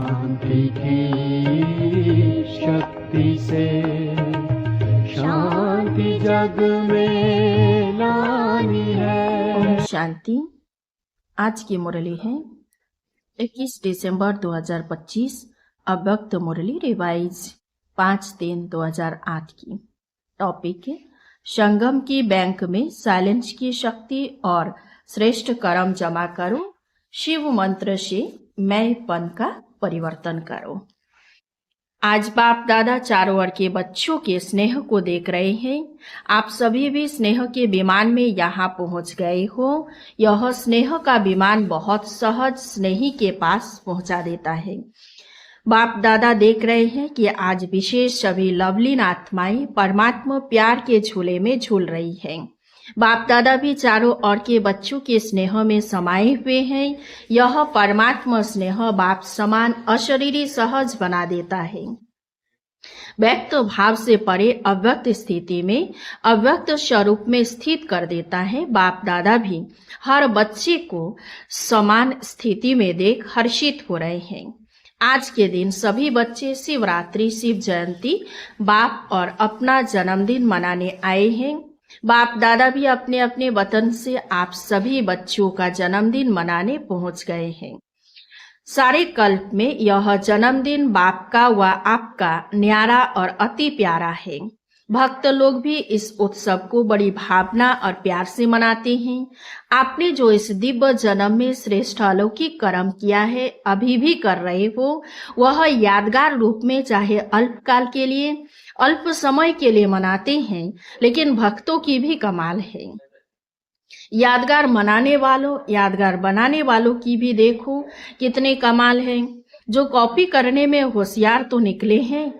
शांति की शक्ति से शांति जग में लानी है। शांति। आज की मुरली है 21 दिसंबर 2025, अव्यक्त मुरली रिवाइज 5/3/2008 की। टॉपिक है संगम की बैंक में साइलेंस की शक्ति और श्रेष्ठ कर्म जमा करो, शिव मंत्र से मैंपन का परिवर्तन करो। आज बाप दादा चारों ओर के बच्चों के स्नेह को देख रहे हैं। आप सभी भी स्नेह के विमान में यहाँ पहुँच गए हो। यह स्नेह का विमान बहुत सहज स्नेही के पास पहुँचा देता है। बाप दादा देख रहे हैं कि आज विशेष सभी लवलीन आत्माएं परमात्मा प्यार के झूले में झूल रही हैं। बाप दादा भी चारों ओर के बच्चों के स्नेह में समाये हुए हैं। यह परमात्मा स्नेह बाप समान अशरीरी सहज बना देता है। व्यक्त भाव से परे अव्यक्त स्थिति में अव्यक्त स्वरूप में स्थित कर देता है। बाप दादा भी हर बच्चे को समान स्थिति में देख हर्षित हो रहे हैं। आज के दिन सभी बच्चे शिवरात्रि, शिव जयंती, बाप और अपना जन्मदिन मनाने आए हैं। बाप दादा भी अपने अपने वतन से आप सभी बच्चों का जन्मदिन मनाने पहुंच गए हैं। सारे कल्प में यह जन्मदिन बाप का व आपका न्यारा और अति प्यारा है। भक्त लोग भी इस उत्सव को बड़ी भावना और प्यार से मनाते हैं। आपने जो इस दिव्य जन्म में श्रेष्ठ अलौकिक कर्म किया है, अभी भी कर रहे हो, वह यादगार रूप में चाहे अल्पकाल के लिए, अल्प समय के लिए मनाते हैं, लेकिन भक्तों की भी कमाल है। यादगार मनाने वालों, यादगार बनाने वालों की भी देखो कितने कमाल है। जो कॉपी करने में होशियार तो निकले हैं,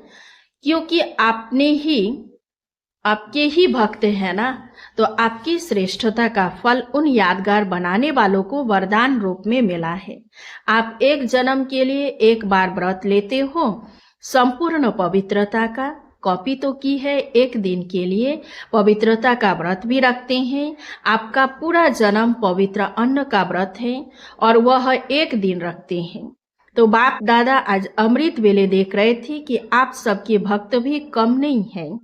क्योंकि आपके ही भक्त है ना, तो आपकी श्रेष्ठता का फल उन यादगार बनाने वालों को वरदान रूप में मिला है। आप एक जन्म के लिए एक बार व्रत लेते हो, संपूर्ण पवित्रता का। कॉपी तो की है, एक दिन के लिए पवित्रता का व्रत भी रखते हैं। आपका पूरा जन्म पवित्र अन्न का व्रत है और वह एक दिन रखते हैं। तो बाप दादा आज अमृत वेले देख रहे थे कि आप सबके भक्त भी कम नहीं हैं।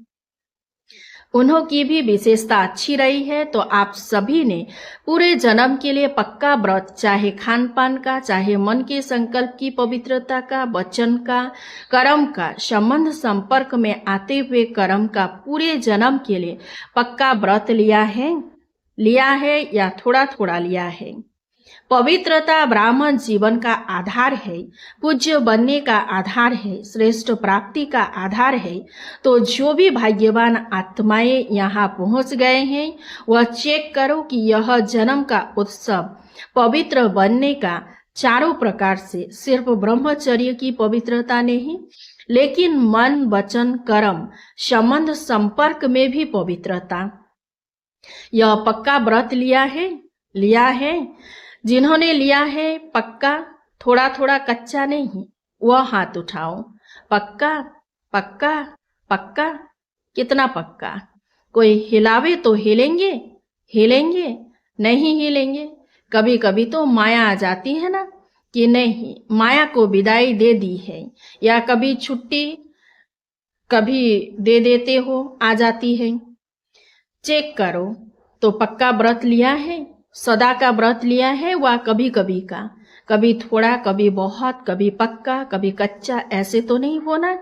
उन्हों की भी विशेषता अच्छी रही है। तो आप सभी ने पूरे जन्म के लिए पक्का व्रत, चाहे खान पान का, चाहे मन के संकल्प की पवित्रता का, वचन का, कर्म का, संबंध संपर्क में आते हुए कर्म का पूरे जन्म के लिए पक्का व्रत लिया है या थोड़ा थोड़ा लिया है। पवित्रता ब्राह्मण जीवन का आधार है, पूज्य बनने का आधार है, श्रेष्ठ प्राप्ति का आधार है। तो जो भी भाग्यवान आत्माएं यहाँ पहुँच गए हैं, वह चेक करो कि यह जन्म का उत्सव पवित्र बनने का चारों प्रकार से सिर्फ ब्रह्मचर्य की पवित्रता नहीं, लेकिन मन, वचन, कर्म, संबंध संपर्क में भी पवित्रता। यह पक्का व्रत लिया है। जिन्होंने लिया है पक्का, थोड़ा थोड़ा कच्चा नहीं, वह हाथ उठाओ। पक्का पक्का पक्का। कितना पक्का? कोई हिलावे तो हिलेंगे, नहीं हिलेंगे। कभी कभी तो माया आ जाती है ना, कि नहीं, माया को विदाई दे दी है, या कभी छुट्टी कभी दे देते हो, आ जाती है। चेक करो तो पक्का व्रत लिया है, सदा का व्रत लिया है, व कभी कभी का, कभी थोड़ा, कभी बहुत, कभी पक्का, कभी कच्चा, ऐसे तो नहीं होना।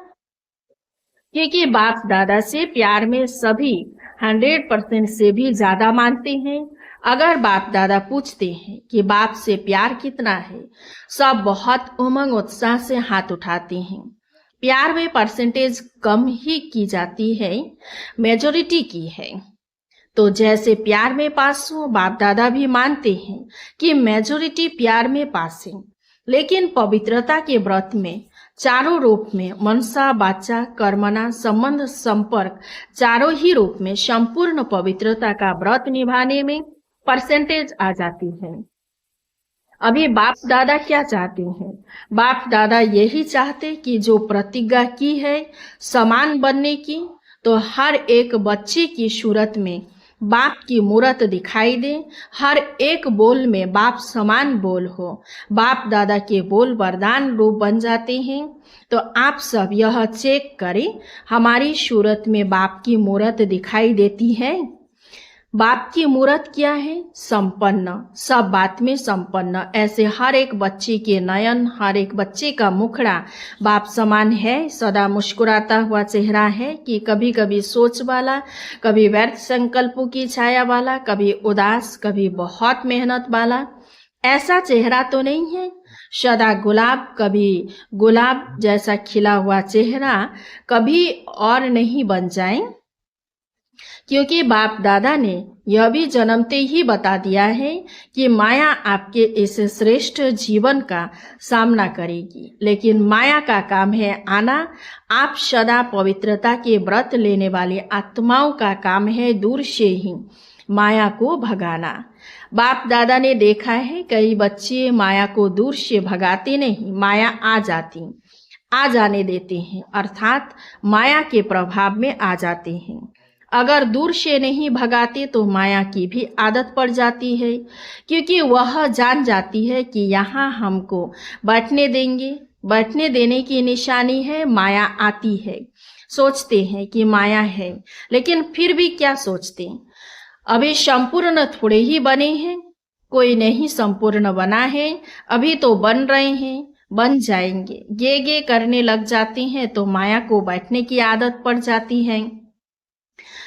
क्योंकि बाप दादा से प्यार में सभी 100% से भी ज्यादा मानते हैं। अगर बाप दादा पूछते हैं कि बाप से प्यार कितना है, सब बहुत उमंग उत्साह से हाथ उठाते हैं। प्यार में परसेंटेज कम ही की जाती है, मेजॉरिटी की है। तो जैसे प्यार में पास हो, बाप दादा भी मानते हैं कि मेजॉरिटी प्यार में पास है। लेकिन पवित्रता के व्रत में चारों रूप में, मनसा, वाचा, कर्मणा, संबंध, संपर्क, चारों ही रूप में संपूर्ण पवित्रता का व्रत निभाने में परसेंटेज आ जाती है। अभी बाप दादा क्या चाहते हैं? बाप दादा यही चाहते कि जो प्रतिज्ञा की है समान बनने की, तो हर एक बच्चे की सूरत में बाप की मूरत दिखाई दे, हर एक बोल में बाप समान बोल हो, बाप दादा के बोल वरदान रूप बन जाते हैं। तो आप सब यह चेक करें, हमारी सूरत में बाप की मूरत दिखाई देती है। बाप की मूरत क्या है? संपन्न, सब बात में संपन्न। ऐसे हर एक बच्चे के नयन, हर एक बच्चे का मुखड़ा बाप समान है। सदा मुस्कुराता हुआ चेहरा है कि कभी कभी सोच वाला, कभी व्यर्थ संकल्पों की छाया वाला, कभी उदास, कभी बहुत मेहनत वाला। ऐसा चेहरा तो नहीं है। सदा गुलाब, कभी गुलाब जैसा खिला हुआ चेहरा कभी और नहीं बन जाए, क्योंकि बाप दादा ने यह भी जन्मते ही बता दिया है कि माया आपके इस श्रेष्ठ जीवन का सामना करेगी, लेकिन माया का काम है आना। आप सदा पवित्रता के व्रत लेने वाली आत्माओं का काम है दूर से ही माया को भगाना। बाप दादा ने देखा है कई बच्चे माया को दूर से भगाते नहीं, माया आ जाने देते हैं, अर्थात माया के प्रभाव में आ जाते हैं। अगर दूर से नहीं भगाते तो माया की भी आदत पड़ जाती है, क्योंकि वह जान जाती है कि यहाँ हमको बैठने देंगे। बैठने देने की निशानी है माया आती है। सोचते हैं कि माया है, लेकिन फिर भी क्या सोचते हैं? अभी संपूर्ण थोड़े ही बने हैं, कोई नहीं संपूर्ण बना है, अभी तो बन रहे हैं, बन जाएंगे। गे करने लग जाते हैं तो माया को बैठने की आदत पड़ जाती है।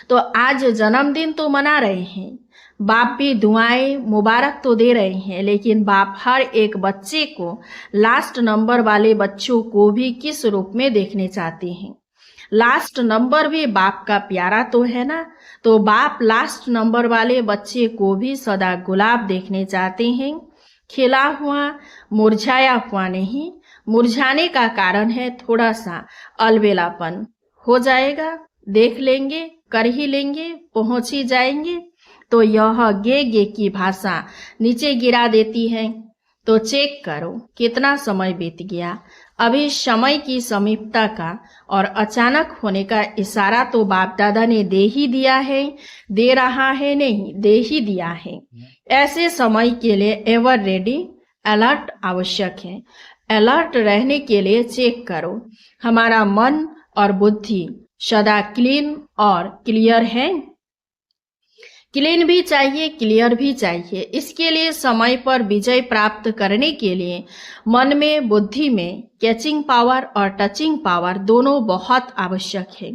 तो आज जन्मदिन तो मना रहे हैं, बाप भी दुआएं मुबारक तो दे रहे हैं, लेकिन बाप हर एक बच्चे को, लास्ट नंबर वाले बच्चों को भी किस रूप में देखने चाहते हैं? लास्ट नंबर भी बाप का प्यारा तो है ना। तो बाप लास्ट नंबर वाले बच्चे को भी सदा गुलाब देखने चाहते हैं, खिला हुआ, मुरझाया हुआ नहीं। मुरझाने का कारण है थोड़ा सा अलबेलापन। हो जाएगा, देख लेंगे, कर ही लेंगे, पहुंच ही जाएंगे। तो यह गे की भाषा नीचे गिरा देती है। तो चेक करो कितना समय बीत गया। अभी समय की समीपता का और अचानक होने का इशारा तो बाप दादा ने दे ही दिया है, दे रहा है नहीं, दे ही दिया है। ऐसे समय के लिए एवर रेडी, अलर्ट आवश्यक है। अलर्ट रहने के लिए चेक करो हमारा मन और बुद्धि सदा क्लीन और क्लियर है। क्लीन भी चाहिए, क्लियर भी चाहिए। इसके लिए समय पर विजय प्राप्त करने के लिए मन में, बुद्धि में कैचिंग पावर और टचिंग पावर दोनों बहुत आवश्यक है।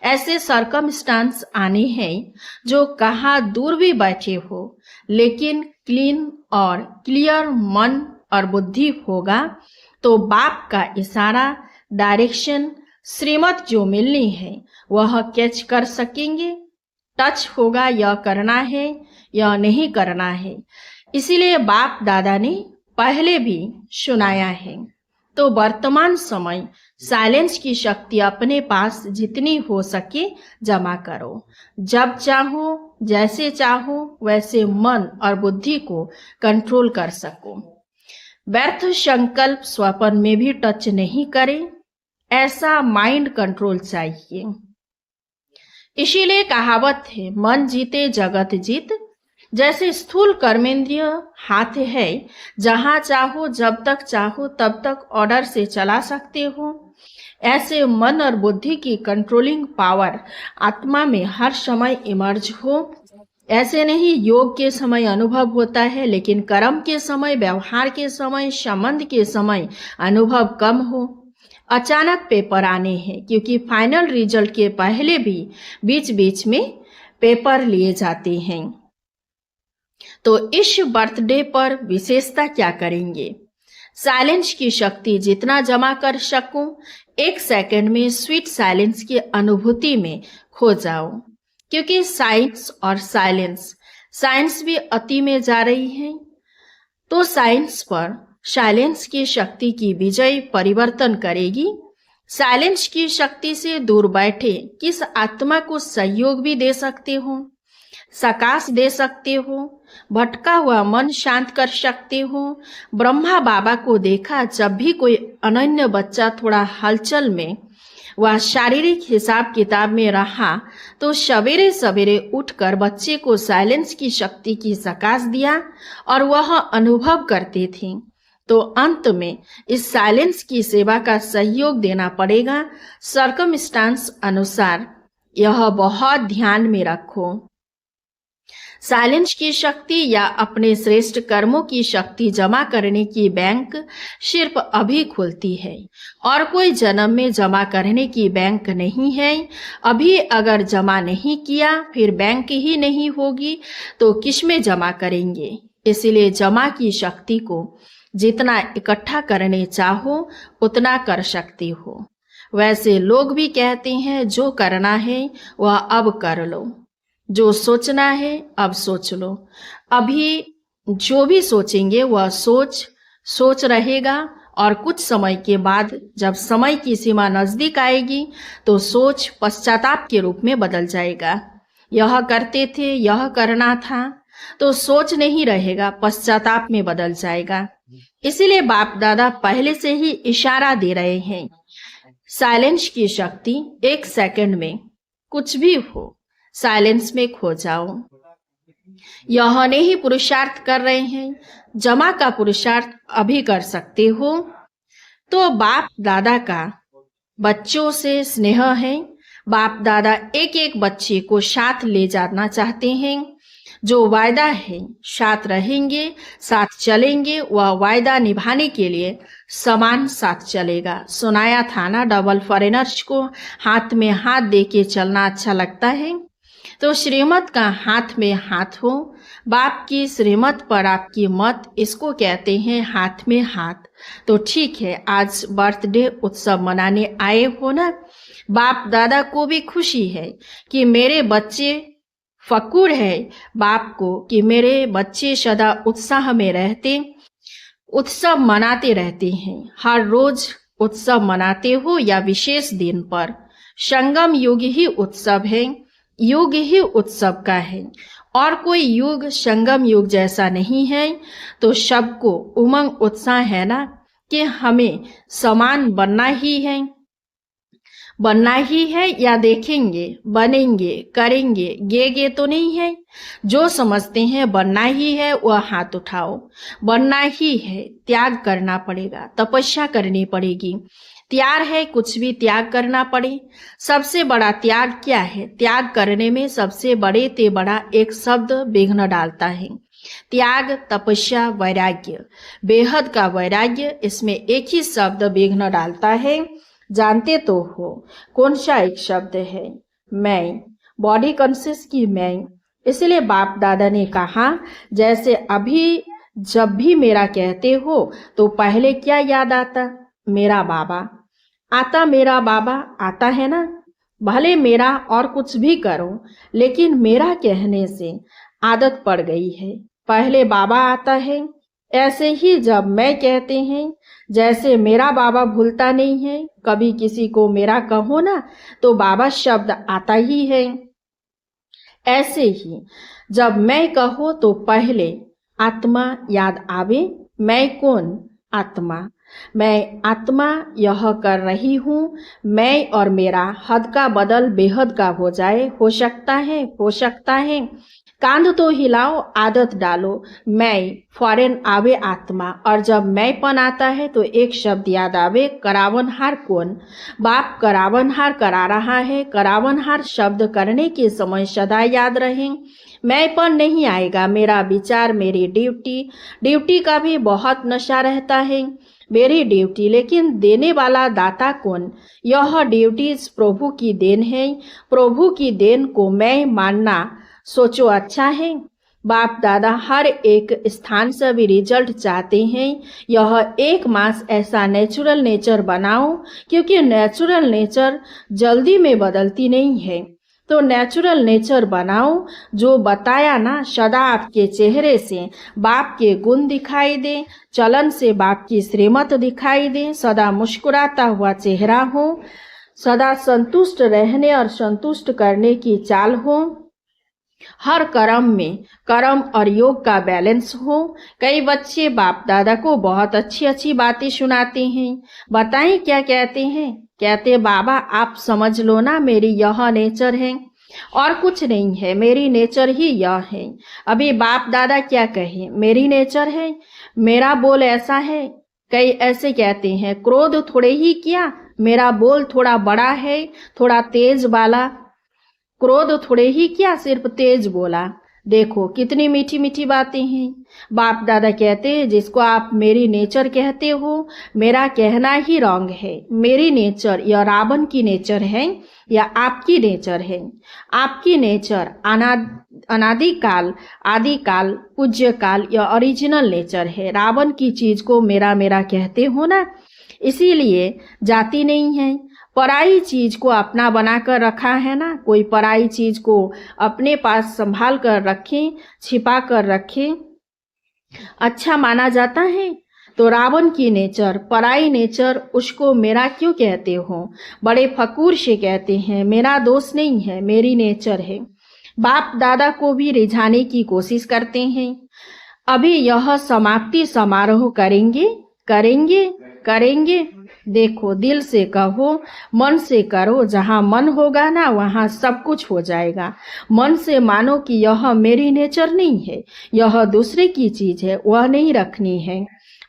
ऐसे सर्कमस्टांस आने हैं जो कहाँ दूर भी बैठे हो, लेकिन क्लीन और क्लियर मन और बुद्धि होगा तो बाप का इशारा, डायरेक्शन, श्रीमत जो मिलनी है वह कैच कर सकेंगे। टच होगा, यह करना है या नहीं करना है। इसीलिए बाप दादा ने पहले भी सुनाया है। तो वर्तमान समय साइलेंस की शक्ति अपने पास जितनी हो सके जमा करो। जब चाहो, जैसे चाहो वैसे मन और बुद्धि को कंट्रोल कर सको। व्यर्थ संकल्प स्वप्न में भी टच नहीं करें, ऐसा माइंड कंट्रोल चाहिए। इसीलिए कहावत है, मन जीते जगत जीत। जैसे स्थूल कर्मेंद्रिय हाथ है, जहां चाहो, जब तक चाहो तब तक ऑर्डर से चला सकते हो, ऐसे मन और बुद्धि की कंट्रोलिंग पावर आत्मा में हर समय इमर्ज हो। ऐसे नहीं योग के समय अनुभव होता है, लेकिन कर्म के समय, व्यवहार के समय, संबंध के समय अनुभव कम हो। अचानक पेपर आने हैं, क्योंकि फाइनल रिजल्ट के पहले भी बीच बीच में पेपर लिए जाते हैं। तो इस बर्थडे पर विशेषता क्या करेंगे? साइलेंस की शक्ति जितना जमा कर सकूं, 1 सेकंड में स्वीट साइलेंस की अनुभूति में खो जाओ। क्योंकि साइंस और साइंस भी अति में जा रही है, तो साइंस पर साइलेंस की शक्ति की विजय परिवर्तन करेगी। साइलेंस की शक्ति से दूर बैठे किस आत्मा को सहयोग भी दे सकते हो, सकाश दे सकते हो, भटका हुआ मन शांत कर सकते हो। ब्रह्मा बाबा को देखा, जब भी कोई अनन्य बच्चा थोड़ा हलचल में वह शारीरिक हिसाब किताब में रहा तो सवेरे सवेरे उठकर बच्चे को साइलेंस की शक्ति की सकाश दिया और वह अनुभव करते थे। तो अंत में इस साइलेंस की सेवा का सहयोग देना पड़ेगा। सर्कमस्टांस अनुसार यह बहुत ध्यान में रखो। साइलेंस की शक्ति या अपने श्रेष्ठ कर्मों की शक्ति जमा करने की बैंक सिर्फ अभी खुलती है और कोई जन्म में जमा करने की बैंक नहीं है। अभी अगर जमा नहीं किया फिर बैंक ही नहीं होगी तो किसमें जमा करेंगे। इसलिए जमा की शक्ति को जितना इकट्ठा करने चाहो उतना कर सकते हो। वैसे लोग भी कहते हैं जो करना है वह अब कर लो, जो सोचना है अब सोच लो। अभी जो भी सोचेंगे वह सोच रहेगा और कुछ समय के बाद जब समय की सीमा नजदीक आएगी तो सोच पश्चाताप के रूप में बदल जाएगा। यह करते थे, यह करना था, तो सोच नहीं रहेगा, पश्चाताप में बदल जाएगा। इसीलिए बाप दादा पहले से ही इशारा दे रहे हैं। साइलेंस की शक्ति 1 सेकंड में कुछ भी हो साइलेंस में खो जाओ। यह नहीं पुरुषार्थ कर रहे हैं, जमा का पुरुषार्थ अभी कर सकते हो। तो बाप दादा का बच्चों से स्नेह है। बाप दादा एक एक बच्चे को साथ ले जाना चाहते हैं। जो वायदा है साथ रहेंगे, साथ चलेंगे, वह वायदा निभाने के लिए समान साथ चलेगा। सुनाया था ना, डबल फॉरेनर्स को हाथ में हाथ देके चलना अच्छा लगता है। तो श्रीमत का हाथ में हाथ हो। बाप की श्रीमत पर आपकी मत, इसको कहते हैं हाथ में हाथ। तो ठीक है, आज बर्थडे उत्सव मनाने आए हो ना। बाप दादा को भी खुशी है कि मेरे बच्चे, फक्र है बाप को कि मेरे बच्चे सदा उत्साह में रहते, उत्सव मनाते रहते हैं। हर रोज उत्सव मनाते हो या विशेष दिन पर। संगम युग ही उत्सव है, युग ही उत्सव का है और कोई युग संगम युग जैसा नहीं है। तो सबको उमंग उत्साह है ना कि हमें समान बनना ही है या देखेंगे, बनेंगे, करेंगे, गे तो नहीं है। जो समझते हैं बनना ही है वह हाथ उठाओ। बनना ही है, त्याग करना पड़ेगा, तपस्या करनी पड़ेगी। त्याग है, कुछ भी त्याग करना पड़े। सबसे बड़ा त्याग क्या है? त्याग करने में सबसे बड़े ते बड़ा एक शब्द विघ्न डालता है। त्याग, तपस्या, वैराग्य, बेहद का वैराग्य, इसमें एक ही शब्द विघ्न डालता है। जानते तो हो कौन सा एक शब्द है? मैं, बॉडी कॉन्शियस की मैं। इसलिए बाप दादा ने कहा जैसे अभी जब भी मेरा कहते हो तो पहले क्या याद आता? मेरा बाबा आता, मेरा बाबा आता है ना। भले मेरा और कुछ भी करो लेकिन मेरा कहने से आदत पड़ गई है, पहले बाबा आता है। ऐसे ही जब मैं कहते हैं, जैसे मेरा बाबा भूलता नहीं है, कभी किसी को मेरा कहो ना तो बाबा शब्द आता ही है। ऐसे ही जब मैं कहो तो पहले आत्मा याद आवे। मैं कौन? आत्मा। मैं आत्मा यह कर रही हूँ। मैं और मेरा हद का बदल बेहद का हो जाए, हो सकता है। कांध तो हिलाओ, आदत डालो। मैं फौरन आवे आत्मा, और जब मैंपन आता है तो एक शब्द याद आवे, करावनहार कौन? बाप करावनहार करा रहा है। करावनहार शब्द करने के समय सदा याद रहे। मैंपन नहीं आएगा, मेरा विचार, मेरी ड्यूटी का भी बहुत नशा रहता है, मेरी ड्यूटी। लेकिन देने वाला दाता कौन? यह ड्यूटी प्रभु की देन है। प्रभु की देन को मैं मानना सोचो अच्छा है। बाप दादा हर एक स्थान से भी रिजल्ट चाहते हैं। यह एक मास ऐसा नेचुरल नेचर बनाओ, क्योंकि नेचुरल नेचर जल्दी में बदलती नहीं है। तो नेचुरल नेचर बनाओ। जो बताया ना, सदा आपके चेहरे से बाप के गुण दिखाई दे, चलन से बाप की श्रीमत दिखाई दे, सदा मुस्कुराता हुआ चेहरा हो, सदा संतुष्ट रहने और संतुष्ट करने की चाल हो। हर कर्म में कर्म और योग का बैलेंस हो। कई बच्चे बाप दादा को बहुत अच्छी अच्छी बातें सुनाते हैं। बताएं क्या कहते हैं? कहते बाबा आप समझ लो ना, मेरी यह नेचर है और कुछ नहीं है, मेरी नेचर ही यह है। अभी बाप दादा क्या कहे? मेरी नेचर है, मेरा बोल ऐसा है। कई ऐसे कहते हैं क्रोध थोड़े ही किया, मेरा बोल थोड़ा बड़ा है, थोड़ा तेज वाला। क्रोध थोड़े ही क्या, सिर्फ तेज बोला। देखो कितनी मीठी मीठी बातें हैं। बाप दादा कहते हैं जिसको आप मेरी नेचर कहते हो, मेरा कहना ही रॉन्ग है। मेरी नेचर या रावण की नेचर है या आपकी नेचर है? आपकी नेचर अनादिकाल, आदिकाल, पूज्य काल या ओरिजिनल नेचर है। रावण की चीज को मेरा मेरा कहते हो ना, इसीलिए जाति नहीं है। पराई चीज को अपना बनाकर रखा है ना। कोई पराई चीज को अपने पास संभाल कर रखे, छिपा कर रखे, अच्छा माना जाता है। तो रावण की नेचर, पराई नेचर, उसको मेरा क्यों कहते हो? बड़े फकूर से कहते हैं मेरा दोष नहीं है, मेरी नेचर है। बाप दादा को भी रिझाने की कोशिश करते हैं। अभी यह समाप्ति समारोह करेंगे करेंगे करेंगे। देखो दिल से कहो, मन से करो। जहां मन होगा ना वहां सब कुछ हो जाएगा। मन से मानो कि यह मेरी नेचर नहीं है, यह दूसरे की चीज है, वह नहीं रखनी है।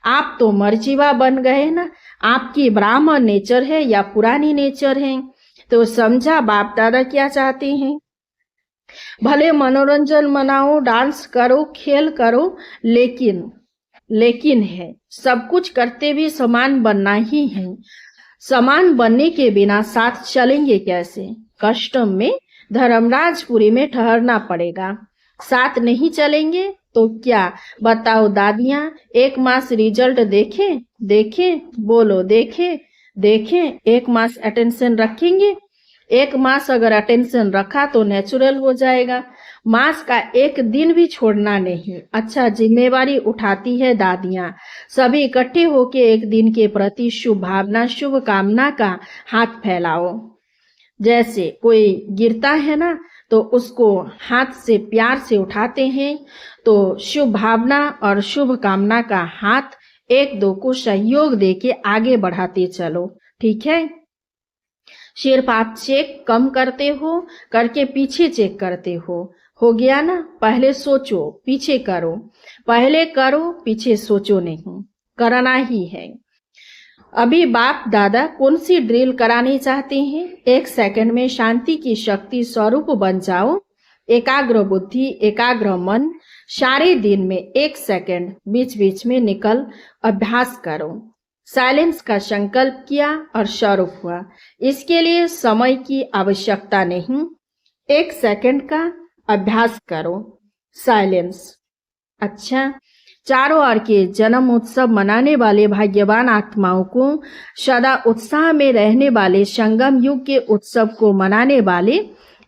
आप तो मर्जीवा बन गए ना। आपकी ब्राह्मण नेचर है या पुरानी नेचर है? तो समझा बाप दादा क्या चाहते हैं? भले मनोरंजन मनाओ, डांस करो, खेल करो, लेकिन है सब कुछ करते भी समान बनना ही है। समान बनने के बिना साथ चलेंगे कैसे? कस्टम में धर्मराजपुरी में ठहरना पड़ेगा। साथ नहीं चलेंगे तो क्या? बताओ दादियां, 1 मास रिजल्ट देखें बोलो, देखें 1 मास अटेंशन रखेंगे? 1 मास अगर अटेंशन रखा तो नेचुरल हो जाएगा। मास का 1 दिन भी छोड़ना नहीं। अच्छा, जिम्मेवारी उठाती है दादियां। सभी इकट्ठे होके 1 दिन के प्रति शुभ भावना, शुभ कामना का हाथ फैलाओ। जैसे कोई गिरता है ना तो उसको हाथ से प्यार से उठाते हैं, तो शुभ भावना और शुभ कामना का हाथ 1-2 को सहयोग देके आगे बढ़ाते चलो। ठीक है? सिर्फ आप चेक कम करते हो, करके पीछे चेक करते हो गया ना? पहले सोचो, पीछे करो। पहले करो, पीछे सोचो नहीं, करना ही है। अभी बाप दादा कौन सी ड्रिल करानी चाहते हैं? 1 सेकंड में शांति की शक्ति स्वरूप बन जाओ। एकाग्र बुद्धि, एकाग्र मन, सारे दिन में 1 सेकंड बीच बीच में निकल अभ्यास करो। साइलेंस का संकल्प किया और स्वरूप हुआ। इसके लिए समय की आवश्यकता नहीं। 1 सेकंड का अभ्यास करो, साइलेंस। अच्छा, चारों ओर के जन्म उत्सव मनाने वाले भाग्यवान आत्माओं को, सदा उत्साह में रहने वाले, संगम युग के उत्सव को मनाने वाले,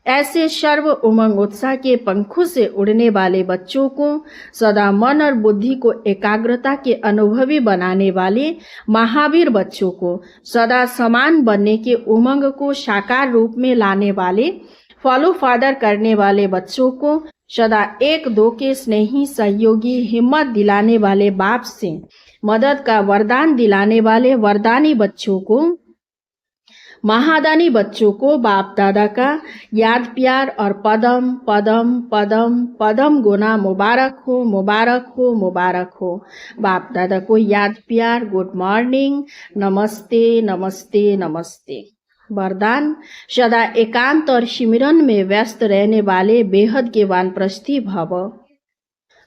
ऐसे सर्व उमंग उत्साह के पंखों से उड़ने वाले बच्चों को, सदा मन और बुद्धि को एकाग्रता के अनुभवी बनाने वाले महावीर बच्चों को, सदा समान बनने के उमंग को साकार रूप में लाने वाले, फॉलो फादर करने वाले बच्चों को, सदा 1-2 के स्नेही सहयोगी, हिम्मत दिलाने वाले बाप से मदद का वरदान दिलाने वाले वरदानी बच्चों को, महादानी बच्चों को बाप दादा का याद प्यार और पदम पदम पदम पदम गुना मुबारक हो, मुबारक हो, मुबारक हो। बाप दादा को याद प्यार, गुड मॉर्निंग, नमस्ते नमस्ते नमस्ते। वरदान, सदा एकांत और सिमरन में व्यस्त रहने वाले बेहद के वानप्रस्थी भव।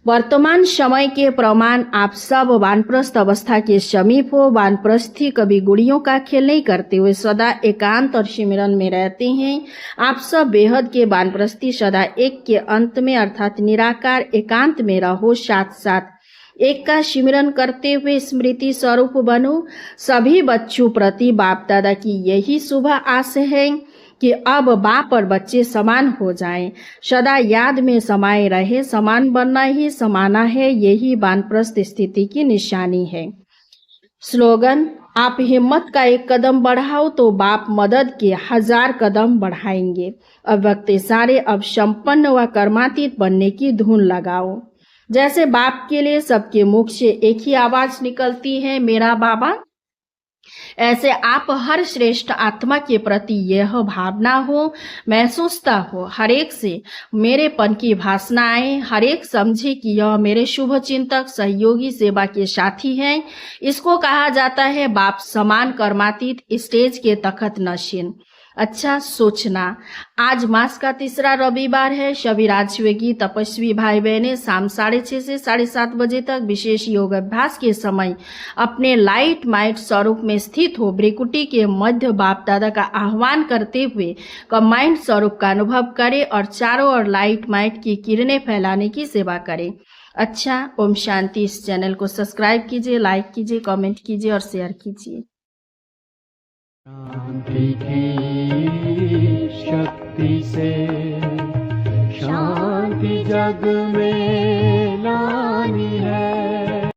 वर्तमान समय के प्रमाण आप सब वानप्रस्थ अवस्था के समीप हो। वानप्रस्थी कभी गुड़ियों का खेल नहीं करते हुए सदा एकांत और सिमरन में रहते हैं। आप सब बेहद के वानप्रस्थी सदा एक के अंत में अर्थात निराकार एकांत में रहो। साथ साथ एक का सिमरन करते हुए स्मृति स्वरूप बनो। सभी बच्चों प्रति बाप दादा की यही शुभ आस है कि अब बाप और बच्चे समान हो जाएं, सदा याद में समाये रहे। समान बनना ही समाना है, यही वानप्रस्थ स्थिति की निशानी है। स्लोगन, आप हिम्मत का एक कदम बढ़ाओ तो बाप मदद के 1000 कदम बढ़ाएंगे। अब वक्त सारे अब संपन्न व कर्मातीत बनने की धुन लगाओ। जैसे बाप के लिए सबके मुख से एक ही आवाज निकलती है, मेरा बाबा, ऐसे आप हर श्रेष्ठ आत्मा के प्रति यह भावना हो, महसूसता हो, हर एक से मेरेपन की भावना आए, हर एक समझे कि यह मेरे शुभ चिंतक, सहयोगी, सेवा के साथी हैं। इसको कहा जाता है बाप समान कर्मातीत, स्टेज के तखत नशीन। अच्छा सोचना, आज मास का तीसरा रविवार है। सभी राजयोगी तपस्वी भाई बहनें शाम 6:30 से 7:30 बजे तक विशेष योग अभ्यास के समय अपने लाइट माइट स्वरूप में स्थित हो ब्रिकुटी के मध्य बाप दादा का आह्वान करते हुए कंबाइंड स्वरूप का अनुभव करें और चारों ओर लाइट माइट की किरणें फैलाने की सेवा करें। अच्छा, ओम शांति। इस चैनल को सब्सक्राइब कीजिए, लाइक कीजिए, कमेंट कीजिए और शेयर कीजिए। शांति की शक्ति से शांति जग में